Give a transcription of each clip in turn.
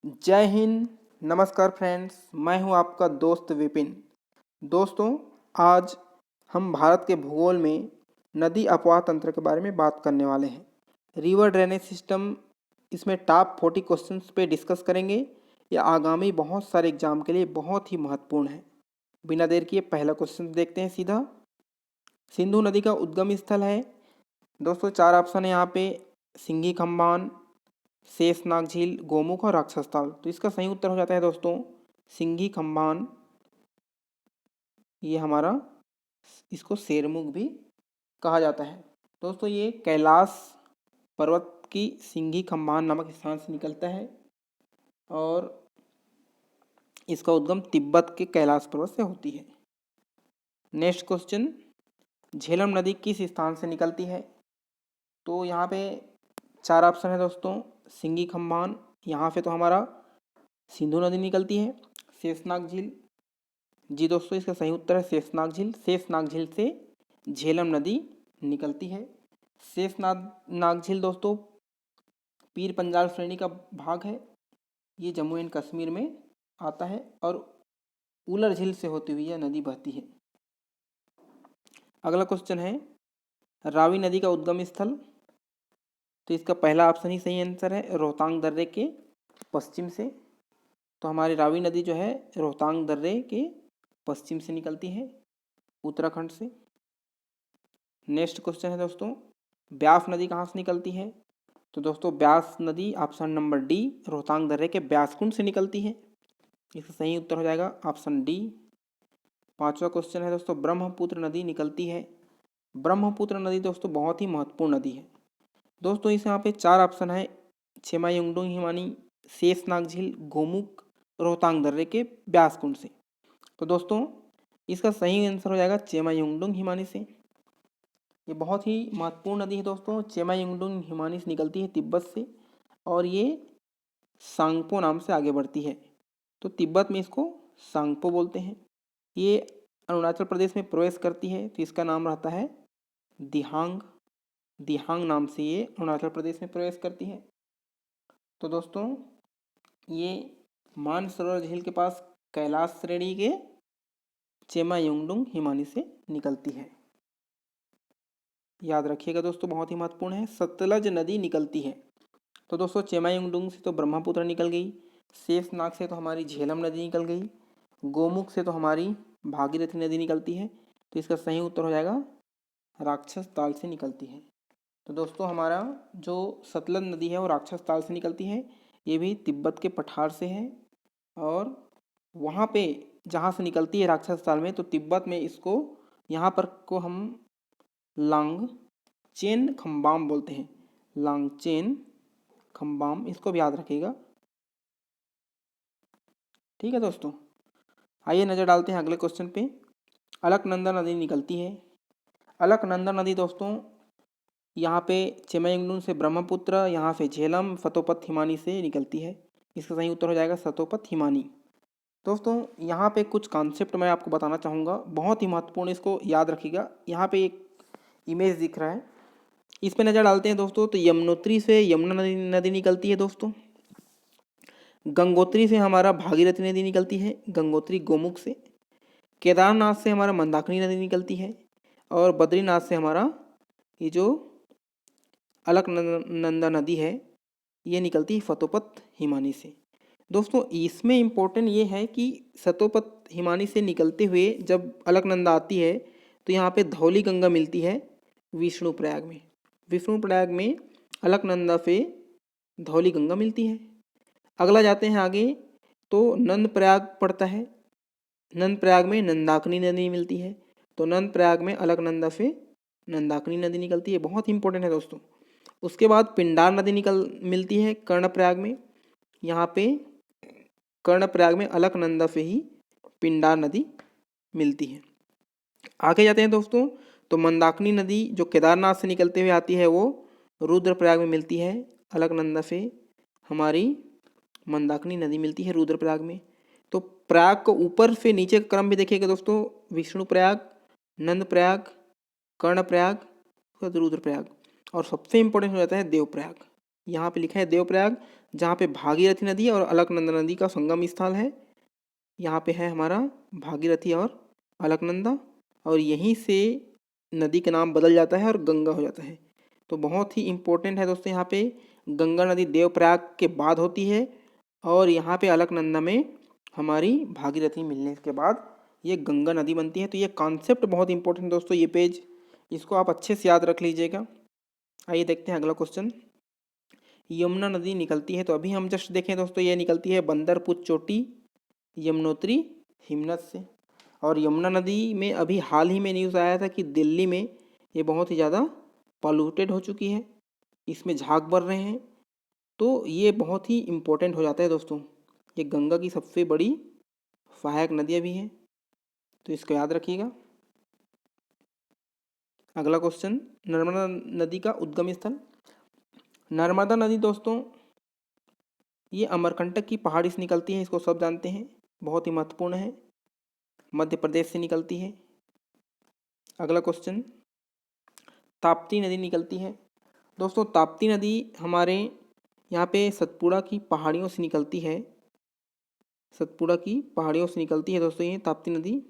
जय हिंद। नमस्कार फ्रेंड्स, मैं हूं आपका दोस्त विपिन। दोस्तों, आज हम भारत के भूगोल में नदी अपवाह तंत्र के बारे में बात करने वाले हैं। रिवर ड्रेनेज सिस्टम, इसमें टॉप 40 क्वेश्चंस पे डिस्कस करेंगे। ये आगामी बहुत सारे एग्जाम के लिए बहुत ही महत्वपूर्ण है। बिना देर किए पहला क्वेश्चन देखते हैं सीधा। सिंधु नदी का उद्गम स्थल है। दोस्तों, 4 ऑप्शन है यहाँ पे: सिंघी खम्बान, शेषनाग झील, गोमुख और राक्षसताल। तो इसका सही उत्तर हो जाता है दोस्तों सिंघी खम्बान। ये हमारा, इसको शेरमुख भी कहा जाता है। दोस्तों, ये कैलाश पर्वत की सिंघी खम्बान नामक स्थान से निकलता है और इसका उद्गम तिब्बत के कैलाश पर्वत से होती है। नेक्स्ट क्वेश्चन, झेलम नदी किस स्थान से निकलती है? तो यहाँ पे 4 ऑप्शन है दोस्तों: सिंघी खम्बान, यहाँ से तो हमारा सिंधु नदी निकलती है। शेषनाग झील, जी दोस्तों, इसका सही उत्तर है शेषनाग झील। शेषनाग झील से झेलम नदी निकलती है। शेषनाग झील दोस्तों पीर पंजाल श्रेणी का भाग है। ये जम्मू एंड कश्मीर में आता है और उलर झील से होती हुई यह नदी बहती है। अगला क्वेश्चन है, रावी नदी का उद्गम स्थल। तो इसका पहला ऑप्शन ही सही आंसर है, रोहतांग दर्रे के पश्चिम से। तो हमारी रावी नदी जो है रोहतांग दर्रे के पश्चिम से निकलती है, उत्तराखंड से। नेक्स्ट क्वेश्चन है दोस्तों, ब्यास नदी कहाँ से निकलती है? तो दोस्तों ब्यास नदी ऑप्शन नंबर डी, रोहतांग दर्रे के ब्यासकुंड से निकलती है। इसका सही उत्तर हो जाएगा ऑप्शन डी। 5वां क्वेश्चन है दोस्तों, ब्रह्मपुत्र नदी निकलती है। ब्रह्मपुत्र नदी दोस्तों बहुत ही महत्वपूर्ण नदी है। दोस्तों इस यहाँ पे 4 ऑप्शन है: छेमायुंगडुंग हिमानी, शेषनाग झील, गोमुख, रोहतांग दर्रे के ब्यासकुंड से। तो दोस्तों इसका सही आंसर हो जाएगा चेमायुंगडुंग हिमानी से। ये बहुत ही महत्वपूर्ण नदी है दोस्तों। चेमायुंगडुंग हिमानी से निकलती है तिब्बत से और ये सांगपो नाम से आगे बढ़ती है। तो तिब्बत में इसको सांगपो बोलते हैं। ये अरुणाचल प्रदेश में प्रवेश करती है तो इसका नाम रहता है दिहांग। दिहांग नाम से ये अरुणाचल प्रदेश में प्रवेश करती है। तो दोस्तों ये मानसरोवर झील के पास कैलाश श्रेणी के चेमायुंगडुंग हिमानी से निकलती है। याद रखिएगा दोस्तों, बहुत ही महत्वपूर्ण है। सतलज नदी निकलती है। तो दोस्तों चेमायुंगडुंग से तो ब्रह्मपुत्र निकल गई, शेषनाग से तो हमारी झेलम नदी निकल गई, गोमुख से तो हमारी भागीरथी नदी निकलती है। तो इसका सही उत्तर हो जाएगा राक्षस ताल से निकलती है। तो दोस्तों हमारा जो सतलज नदी है वो राक्षस ताल से निकलती है। ये भी तिब्बत के पठार से है और वहाँ पे जहाँ से निकलती है राक्षस ताल में, तो तिब्बत में इसको, यहाँ पर को हम लांगचेन खम्बाम बोलते हैं। लांगचेन खम्बाम, इसको भी याद रखिएगा। ठीक है दोस्तों, आइए नज़र डालते हैं अगले क्वेश्चन पे। अलकनंदा नदी निकलती है। अलकनंदा नदी दोस्तों यहाँ पे चेमायुंगडुंग से ब्रह्मपुत्र, यहाँ से झेलम, सतोपत हिमानी से निकलती है। इसका सही उत्तर हो जाएगा सतोपत हिमानी। दोस्तों यहाँ पे कुछ कॉन्सेप्ट मैं आपको बताना चाहूँगा, बहुत ही महत्वपूर्ण, इसको याद रखिएगा। यहाँ पे एक इमेज दिख रहा है, इस पे नज़र डालते हैं दोस्तों। तो यमुनोत्री से यमुना नदी निकलती है दोस्तों। गंगोत्री से हमारा भागीरथी नदी निकलती है, गंगोत्री गोमुख से। केदारनाथ से हमारा मंदाकिनी नदी निकलती है और बद्रीनाथ से हमारा ये जो अलकनंदा नदी है ये निकलती है सतोपत हिमानी से। दोस्तों इसमें इम्पोर्टेंट ये है कि सतोपत हिमानी से निकलते हुए जब अलकनंदा आती है तो यहाँ पे धौली गंगा मिलती है विष्णुप्रयाग में। विष्णुप्रयाग में अलकनंदा से धौली गंगा मिलती है। अगला जाते हैं आगे तो नंद प्रयाग पड़ता है। नंद प्रयाग में नंदाकिनी नदी मिलती है। तो नंद प्रयाग में अलकनंदा से नंदाकिनी नदी निकलती है, बहुत इंपॉर्टेंट है दोस्तों। उसके बाद पिंडार नदी मिलती है कर्णप्रयाग में। यहाँ पे कर्णप्रयाग में अलकनंदा से ही पिंडार नदी मिलती है। आगे जाते हैं दोस्तों, तो मंदाकिनी नदी जो केदारनाथ से निकलते हुए आती है वो रुद्रप्रयाग में मिलती है। अलकनंदा से हमारी मंदाकिनी नदी मिलती है रुद्रप्रयाग में। तो प्रयाग को ऊपर से नीचे का क्रम भी देखिएगा दोस्तों: विष्णुप्रयाग, नंदप्रयाग, कर्णप्रयाग, रुद्रप्रयाग और सबसे इंपॉर्टेंट हो जाता है देवप्रयाग। यहाँ पे लिखा है देवप्रयाग। जहाँ पे भागीरथी नदी और अलकनंदा नदी का संगम स्थल है। यहाँ पे है हमारा भागीरथी और अलकनंदा, और यहीं से नदी का नाम बदल जाता है और गंगा हो जाता है। तो बहुत ही इम्पोर्टेंट है दोस्तों, यहाँ पे गंगा नदी देवप्रयाग के बाद होती है और यहाँ पे अलकनंदा में हमारी भागीरथी मिलने के बाद ये गंगा नदी बनती है। तो ये कॉन्सेप्ट बहुत इंपॉर्टेंट दोस्तों, ये पेज इसको आप अच्छे से याद रख लीजिएगा। आइए देखते हैं अगला क्वेश्चन। यमुना नदी निकलती है, तो अभी हम जस्ट देखें दोस्तों, ये निकलती है बंदरपुर चोटी यमुनोत्री हिमनद से। और यमुना नदी में अभी हाल ही में न्यूज़ आया था कि दिल्ली में ये बहुत ही ज़्यादा पॉल्यूटेड हो चुकी है, इसमें झाग बढ़ रहे हैं। तो ये बहुत ही इम्पोर्टेंट हो जाता है दोस्तों। ये गंगा की सबसे बड़ी सहायक नदियाँ भी हैं, तो इसको याद रखिएगा। अगला क्वेश्चन, नर्मदा नदी का उद्गम स्थल। नर्मदा नदी दोस्तों ये अमरकंटक की पहाड़ी से निकलती है, इसको सब जानते हैं, बहुत ही महत्वपूर्ण है, मध्य प्रदेश से निकलती है। अगला क्वेश्चन, ताप्ती नदी निकलती है। दोस्तों ताप्ती नदी हमारे यहाँ पे सतपुड़ा की पहाड़ियों से निकलती है, सतपुड़ा की पहाड़ियों से निकलती है दोस्तों ये ताप्ती नदी।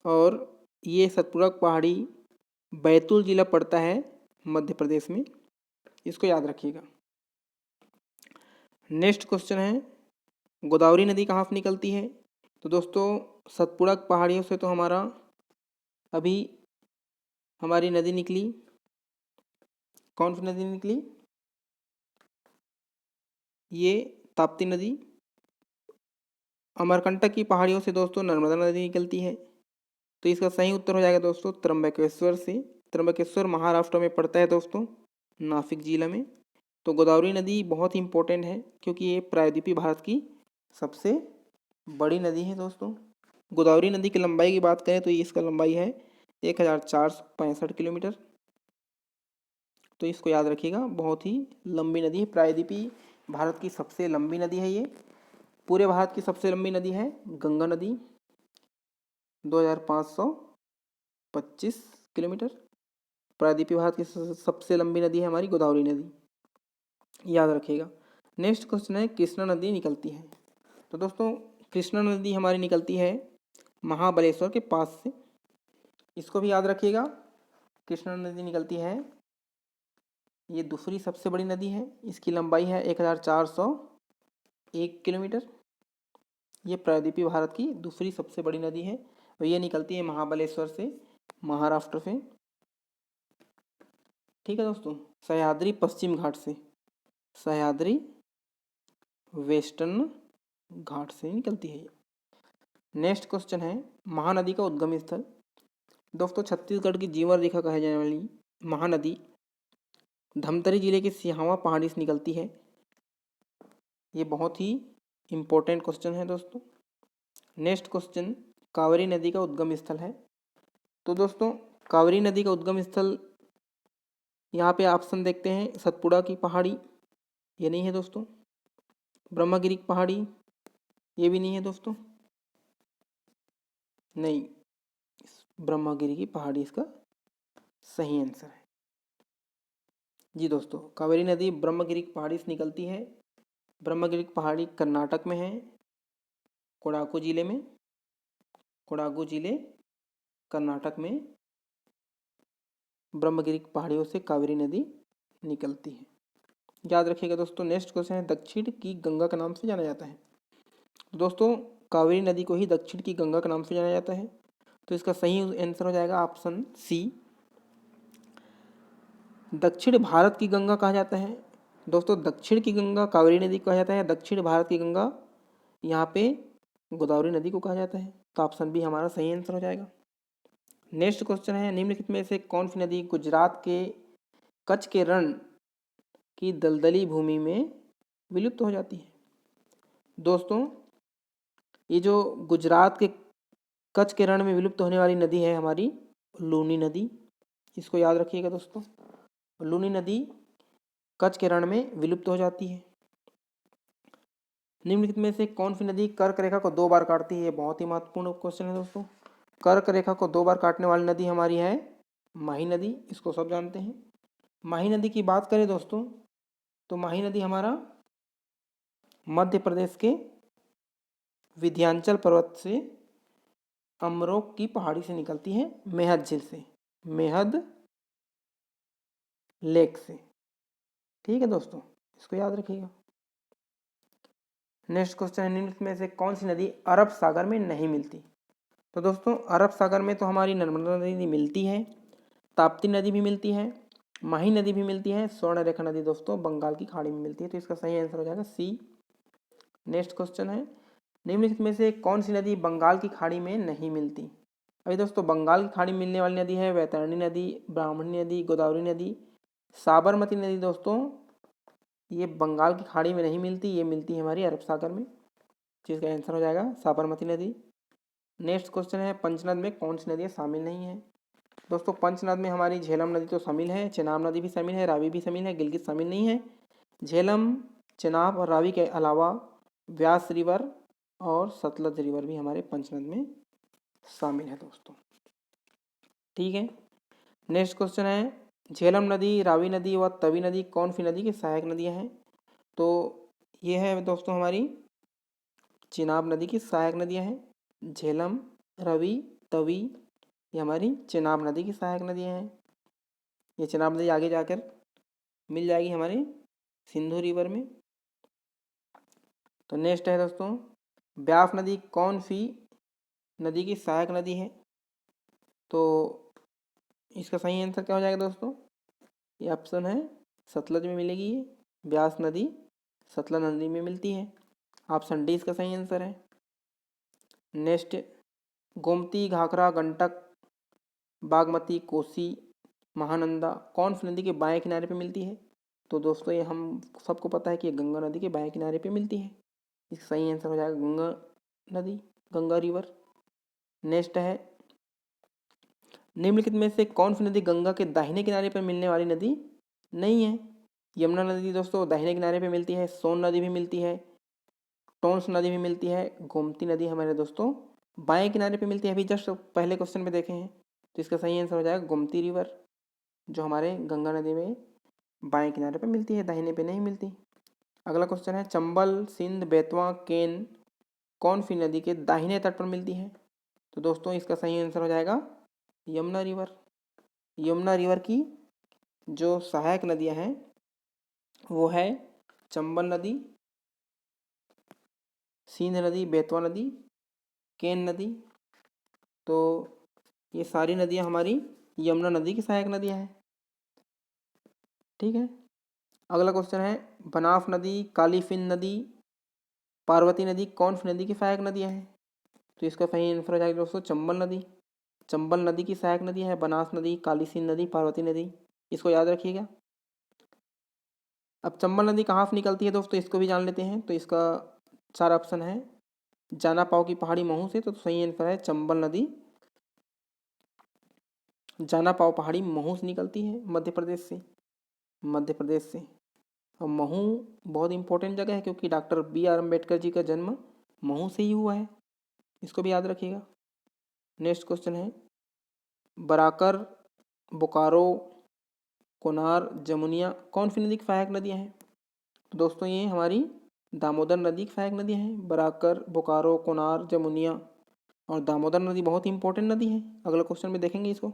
और ये सतपुड़ा पहाड़ी बैतूल जिला पड़ता है मध्य प्रदेश में, इसको याद रखिएगा। नेक्स्ट क्वेश्चन है, गोदावरी नदी कहाँ से निकलती है। तो दोस्तों सतपुड़ा पहाड़ियों से तो हमारा अभी हमारी नदी निकली, कौन सी नदी निकली, ये ताप्ती नदी। अमरकंटक की पहाड़ियों से दोस्तों नर्मदा नदी निकलती है, तो इसका सही उत्तर हो जाएगा दोस्तों त्र्यंबकेश्वर से। त्र्यंबकेश्वर महाराष्ट्र में पड़ता है दोस्तों, नासिक जिला में। तो गोदावरी नदी बहुत ही इंपॉर्टेंट है क्योंकि ये प्रायद्वीपीय भारत की सबसे बड़ी नदी है दोस्तों। गोदावरी नदी की लंबाई की बात करें तो इसका लंबाई है 1465 किलोमीटर, तो इसको याद रखिएगा, बहुत ही लंबी नदी है, प्रायद्वीपीय भारत की सबसे लंबी नदी है ये। पूरे भारत की सबसे लंबी नदी है गंगा नदी 2525 किलोमीटर। प्रायद्वीपीय भारत की सबसे लंबी नदी है हमारी गोदावरी नदी, याद रखिएगा। नेक्स्ट क्वेश्चन है, कृष्णा नदी निकलती है। तो दोस्तों कृष्णा नदी हमारी निकलती है महाबलेश्वर के पास से, इसको भी याद रखिएगा। कृष्णा नदी निकलती है, ये दूसरी सबसे बड़ी नदी है, इसकी लंबाई है 1401 किलोमीटर। ये प्रायद्वीपीय भारत की दूसरी सबसे बड़ी नदी है और ये निकलती है महाबलेश्वर से, महाराष्ट्र से। ठीक है दोस्तों, सह्याद्री पश्चिम घाट से, सह्याद्री वेस्टर्न घाट से निकलती है ये। नेक्स्ट क्वेश्चन है, महानदी का उद्गम स्थल। दोस्तों छत्तीसगढ़ की जीवन रेखा कहे जाने वाली महानदी धमतरी जिले के सिहावा पहाड़ी से निकलती है। ये बहुत ही इम्पोर्टेंट क्वेश्चन है दोस्तों। नेक्स्ट क्वेश्चन, कावेरी नदी का उद्गम स्थल है। तो दोस्तों कावेरी नदी का उद्गम स्थल यहाँ पे ऑप्शन देखते हैं, सतपुड़ा की पहाड़ी ये नहीं है दोस्तों, ब्रह्मगिरी की पहाड़ी ये भी नहीं है दोस्तों, नहीं, ब्रह्मगिरी की पहाड़ी इसका सही आंसर है। जी दोस्तों कावेरी नदी ब्रह्मगिरी की पहाड़ी से निकलती है। ब्रह्मगिरी की पहाड़ी कर्नाटक में है, कोडागु जिले में, कोडागु जिले कर्नाटक में ब्रह्मगिरी की पहाड़ियों से कावेरी नदी निकलती है, याद रखिएगा दोस्तों। नेक्स्ट क्वेश्चन है, दक्षिण की गंगा के नाम से जाना जाता है। दोस्तों कावेरी नदी को ही दक्षिण की गंगा के नाम से जाना जाता है, तो इसका सही आंसर हो जाएगा ऑप्शन सी। दक्षिण भारत की गंगा कहा जाता है। दोस्तों दक्षिण की गंगा कावेरी नदी को कहा जाता है, दक्षिण भारत की गंगा यहाँ पे गोदावरी नदी को कहा जाता है, तो ऑप्शन बी हमारा सही आंसर हो जाएगा। नेक्स्ट क्वेश्चन है, निम्नलिखित में से कौन सी नदी गुजरात के कच्छ के रण की दलदली भूमि में विलुप्त हो जाती है। दोस्तों ये जो गुजरात के कच्छ के रण में विलुप्त होने वाली नदी है हमारी लूनी नदी, इसको याद रखिएगा दोस्तों। लूनी नदी कच्छ के रण में विलुप्त हो जाती है। निम्नलिखित में से कौन सी नदी कर्क रेखा को 2 बार काटती है, ये बहुत ही महत्वपूर्ण क्वेश्चन है दोस्तों। कर्क रेखा को 2 बार काटने वाली नदी हमारी है माही नदी, इसको सब जानते हैं। माही नदी की बात करें दोस्तों, तो माही नदी हमारा मध्य प्रदेश के विंध्याचल पर्वत से अमरोक की पहाड़ी से निकलती है, मेहद झील से, मेहद लेक से। ठीक है दोस्तों, इसको याद रखिएगा। नेक्स्ट क्वेश्चन है, निम्नलिखित में से कौन सी नदी अरब सागर में नहीं मिलती? तो दोस्तों अरब सागर में तो हमारी नर्मदा नदी मिलती है, ताप्ती नदी भी मिलती है, माही नदी भी मिलती है, स्वर्ण रेखा नदी दोस्तों बंगाल की खाड़ी में मिलती है। तो इसका सही आंसर हो जाएगा सी। नेक्स्ट क्वेश्चन है, निम्नलिखित में से कौन सी नदी बंगाल की खाड़ी में नहीं मिलती? अभी दोस्तों बंगाल की खाड़ी में मिलने वाली नदी है वैतरणी नदी, ब्राह्मणी नदी, गोदावरी नदी, साबरमती नदी दोस्तों ये बंगाल की खाड़ी में नहीं मिलती, ये मिलती है हमारी अरब सागर में, जिसका आंसर हो जाएगा साबरमती नदी। नेक्स्ट क्वेश्चन है, पंचनद में कौन सी नदियाँ शामिल नहीं है? दोस्तों पंचनद में हमारी झेलम नदी तो शामिल है, चेनाब नदी भी शामिल है, रावी भी शामिल है, गिलगित शामिल नहीं है। झेलम, चेनाब और रावी के अलावा व्यास रिवर और सतलज रिवर भी हमारे पंचनद में शामिल है दोस्तों। ठीक है, नेक्स्ट क्वेश्चन है, झेलम नदी, रावी नदी व तवी नदी कौन सी नदी की सहायक नदियाँ हैं? तो ये है दोस्तों हमारी चेनाब नदी की सहायक नदियाँ हैं। झेलम, रवि, तवी ये हमारी चेनाब नदी की सहायक नदियाँ हैं। ये चेनाब नदी आगे जाकर मिल जाएगी हमारे सिंधु रिवर में। तो नेक्स्ट है दोस्तों, ब्यास नदी कौन सी नदी की सहायक नदी है? तो इसका सही आंसर क्या हो जाएगा दोस्तों? ये ऑप्शन है सतलज में मिलेगी, ये ब्यास नदी सतलज नदी में मिलती है। ऑप्शन डी इसका सही आंसर है। नेक्स्ट, गोमती, घाघरा, गंडक, बागमती, कोसी, महानंदा कौन सी नदी के बाएं किनारे पे मिलती है? तो दोस्तों ये हम सबको पता है कि ये गंगा नदी के बाएं किनारे पे मिलती है। इसका सही आंसर हो जाएगा गंगा नदी, गंगा रिवर। नेक्स्ट है, निम्नलिखित में से कौन सी नदी गंगा के दाहिने किनारे पर मिलने वाली नदी नहीं है? यमुना नदी दोस्तों दाहिने किनारे पे मिलती है, सोन नदी भी मिलती है, टोंस नदी भी मिलती है, गोमती नदी हमारे दोस्तों बाएं किनारे पे मिलती है। अभी जस्ट पहले क्वेश्चन में देखे हैं, तो इसका सही आंसर हो जाएगा गोमती रिवर, जो हमारे गंगा नदी में बाएं किनारे पे मिलती है, दाहिने पे नहीं मिलती। अगला क्वेश्चन है, चंबल, सिंध, बेतवा, केन कौन सी नदी के दाहिने तट पर मिलती है? तो दोस्तों इसका सही आंसर हो जाएगा यमुना रिवर। यमुना रिवर की जो सहायक नदियां हैं वो है चंबल नदी, सिंध नदी, बेतवा नदी, केन नदी। तो ये सारी नदियां हमारी यमुना नदी की सहायक नदियां हैं। ठीक है, अगला क्वेश्चन है, बनाफ नदी, कालीसिंध नदी, पार्वती नदी कौन सी नदी की सहायक नदियां हैं? तो इसका सही आंसर हो जाएगा दोस्तों चंबल नदी। चंबल नदी की सहायक नदी है बनास नदी, कालीसिंध नदी, पार्वती नदी, इसको याद रखिएगा। अब चंबल नदी कहाँ से निकलती है दोस्तों, इसको भी जान लेते हैं। तो इसका 4 ऑप्शन है, जाना पाव की पहाड़ी महू से, तो सही आंसर है चंबल नदी जाना पाव पहाड़ी महू से निकलती है, मध्य प्रदेश से, मध्य प्रदेश से। और महू बहुत इंपॉर्टेंट जगह है क्योंकि डॉक्टर BR अम्बेडकर जी का जन्म महू से ही हुआ है, इसको भी याद रखिएगा। नेक्स्ट क्वेश्चन है, बराकर, बोकारो, कोनार, जमुनिया कौन सी नदी की सहायक नदियाँ हैं? तो दोस्तों ये हमारी दामोदर नदी की सहायक नदियाँ हैं, बराकर, बोकारो, कोनार, जमुनिया और दामोदर नदी बहुत इंपॉर्टेंट नदी है। अगले क्वेश्चन में देखेंगे इसको।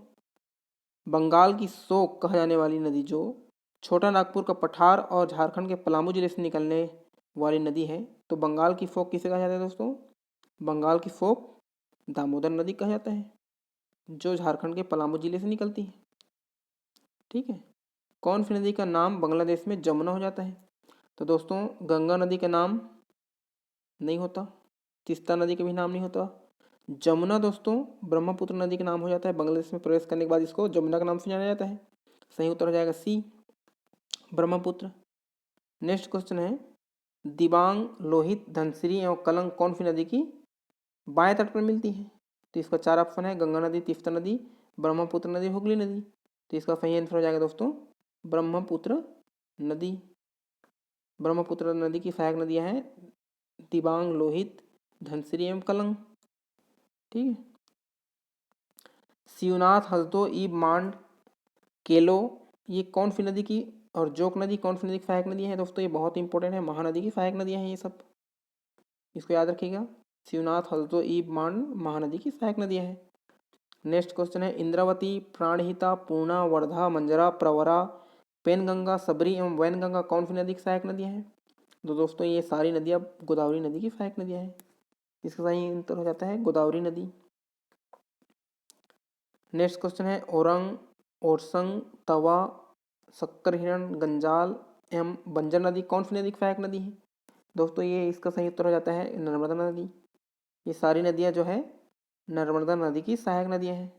बंगाल की शोक कहा जाने वाली नदी जो छोटा नागपुर का पठार और झारखंड के पलामू जिले से निकलने वाली नदी है, तो बंगाल की फोक किसे कहा जाता है दोस्तों? बंगाल की फोक दामोदर नदी कहा जाता है, जो झारखंड के पलामू जिले से निकलती है। ठीक है, कौन सी नदी का नाम बांग्लादेश में जमुना हो जाता है? तो दोस्तों गंगा नदी का नाम नहीं होता, तीस्ता नदी का भी नाम नहीं होता। जमुना दोस्तों ब्रह्मपुत्र नदी का नाम हो जाता है, बांग्लादेश में प्रवेश करने के बाद इसको जमुना का नाम से जाना जाता है। सही उत्तर हो जाएगा सी, ब्रह्मपुत्र। नेक्स्ट क्वेश्चन है, दिबांग, लोहित, धनसिरी एवं कलंग कौन सी नदी की बाएं तट पर मिलती है? तो इसका 4 ऑप्शन है, गंगा नदी, तीस्ता नदी, ब्रह्मपुत्र नदी, हुगली नदी। तो इसका सही आंसर हो जाएगा दोस्तों ब्रह्मपुत्र नदी। ब्रह्मपुत्र नदी की सहायक नदियां हैं दिबांग, लोहित, धनसिरी एवं कलंग। ठीक है, शिवनाथ, हसदो, ईब, मांड, केलो ये कौन सी नदी की और जोक नदी कौन सी नदी की सहायक नदियाँ हैं दोस्तों, ये बहुत इंपॉर्टेंट है, महानदी की सहायक नदियाँ हैं ये सब, इसको याद रखिएगा। शिवनाथ, हल्दो, ईब, मांड महानदी की सहायक नदियाँ हैं। नेक्स्ट क्वेश्चन है इंद्रावती, प्राणहिता, पूर्णा, वर्धा, मंजरा, प्रवरा, पेनगंगा, सबरी एवं वैनगंगा कौन सी नदी की सहायक नदियाँ हैं? तो दोस्तों ये सारी नदियाँ गोदावरी नदी की सहायक नदियाँ हैं। इसका सही उत्तर हो जाता है गोदावरी नदी। नेक्स्ट क्वेश्चन है औरंग, ओरसंग, तवा, शक्कर हिरण, गंजाल एवं बंजर नदी कौन सी नदी की सहायक नदी है? दोस्तों ये इसका सही उत्तर हो जाता है नर्मदा नदी। ये सारी नदियाँ जो है नर्मदा नदी की सहायक नदियाँ हैं।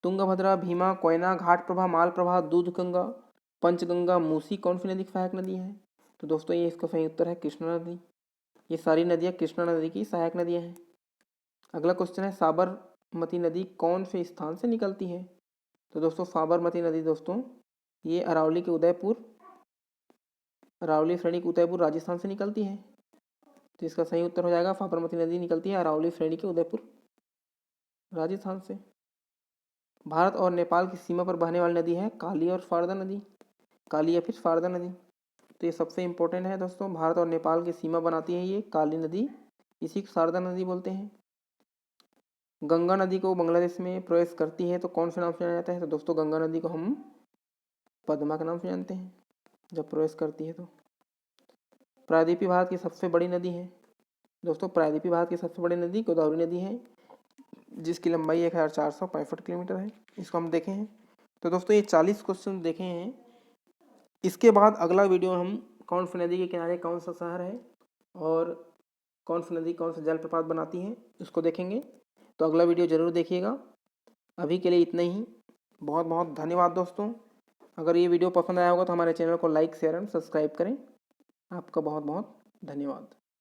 तुंगभद्रा, भीमा, कोयना, घाट प्रभा, माल प्रभा, दूधगंगा, पंचगंगा, मूसी कौन सी नदी की सहायक नदी है? तो दोस्तों ये इसका सही उत्तर है कृष्णा नदी। ये सारी नदियाँ कृष्णा नदी की सहायक नदियाँ हैं। अगला क्वेश्चन है साबरमती नदी कौन से स्थान से निकलती है? तो दोस्तों साबरमती नदी दोस्तों ये अरावली श्रेणी के उदयपुर राजस्थान से निकलती है। तो इसका सही उत्तर हो जाएगा साबरमती नदी निकलती है अरावली श्रेणी के उदयपुर राजस्थान से। भारत और नेपाल की सीमा पर बहने वाली नदी है काली और शारदा नदी, काली या फिर शारदा नदी। तो ये सबसे इंपॉर्टेंट है दोस्तों, भारत और नेपाल की सीमा बनाती है ये काली नदी, इसी को शारदा नदी बोलते हैं। गंगा नदी को बांग्लादेश में प्रवेश करती है तो कौन से नाम से जाना जाता है? तो दोस्तों गंगा नदी को हम पद्मा के नाम से जानते हैं जब प्रवेश करती है तो। प्रायद्वीपीय भारत की सबसे बड़ी नदी है दोस्तों, प्रायद्वीपीय भारत की सबसे बड़ी नदी गोदावरी नदी है, जिसकी लंबाई 1465 किलोमीटर है। इसको हम देखे हैं। तो दोस्तों ये 40 क्वेश्चन देखे हैं। इसके बाद अगला वीडियो हम कौन सी नदी के किनारे कौन सा शहर है और कौन सी नदी कौन सा जलप्रपात बनाती है उसको देखेंगे। तो अगला वीडियो ज़रूर देखिएगा। अभी के लिए इतना ही। बहुत बहुत धन्यवाद दोस्तों। अगर ये वीडियो पसंद आया होगा तो हमारे चैनल को लाइक, शेयर एंड सब्सक्राइब करें। आपका बहुत बहुत धन्यवाद।